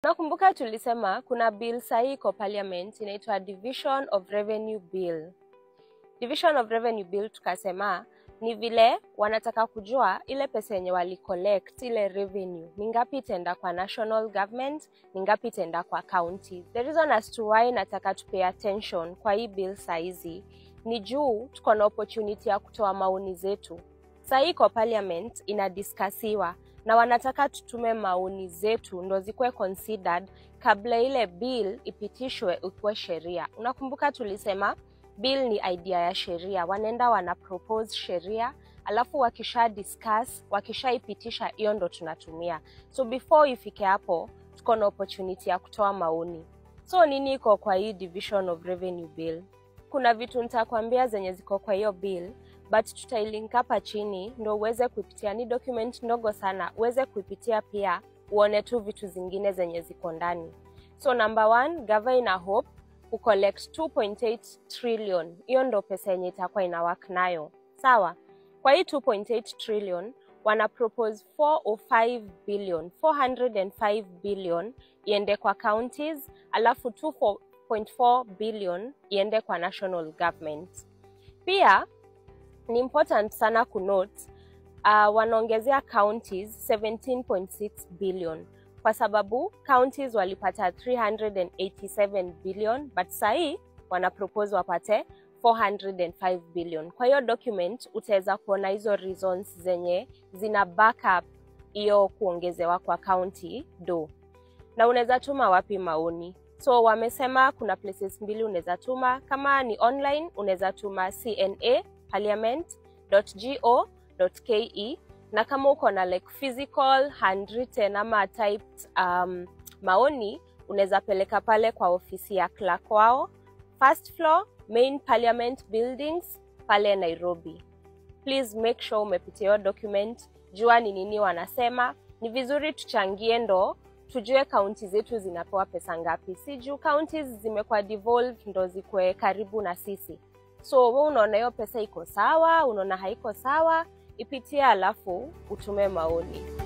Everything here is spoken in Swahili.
Nakumbuka tulisema kuna bill sahi kwa parliament inaitwa Division of Revenue Bill. Division of Revenue Bill tukasema ni vile wanataka kujua ile pesa yenye wali collect, ile revenue, ni ngapi itaenda kwa national government, ni ngapi itaenda kwa county. The reason as to why nataka to pay attention kwa hii bill saizi ni juu tuko na opportunity ya kutoa maoni zetu. Sahi kwa parliament inadiskasiwa na wanataka tutume maoni zetu ndo zikuwe considered kabla ile bill ipitishwe ikuwe sheria. Unakumbuka tulisema bill ni idea ya sheria, wanaenda wana propose sheria, alafu wakisha discuss, wakisha ipitisha, hiyo ndo tunatumia. So before ifike hapo, tuko na opportunity ya kutoa maoni. So nini iko kwa hii Division of Revenue Bill? Kuna vitu nitakwambia zenye ziko kwa hiyo bill, but tutailink hapa chini ndo uweze kuipitia. Ni document ndogo sana, uweze kuipitia pia uone tu vitu zingine zenye ziko ndani. So number 1, Governor Hope collect 2.8 trillion. Hiyo ndo pesa yenye itakuwa ina work nayo. Sawa? Kwa hii 2.8 trillion wana propose 405 billion iende kwa counties, alafu 2.4 billion iende kwa national government. Pia ni important sana kunote wanaongezea counties 17.6 billion. Kwa sababu counties walipata 387 billion, but sahi wana propose wapate 405 billion. Kwa hiyo document utaweza kuona hizo reasons zenye zina back up hiyo kuongezewa kwa county do. Na unaweza tuma wapi maoni? So wamesema kuna places mbili unaweza tuma. Kama ni online unaweza tuma cna.parliament.go.ke, na kama uko na like physical handwritten ama typed maoni unaweza peleka pale kwa ofisi ya clerk wao, first floor main parliament buildings pale Nairobi. Please make sure umepitia hiyo document, jua ni nini wanasema. Ni vizuri tuchangie ndo tujue counties zetu zinapewa pesa ngapi. Si juu counties zimekuwa devolved ndo zikwe karibu na sisi. So wewe unaona hiyo pesa iko sawa, unaona haiko sawa, ipitia alafu utume maoni.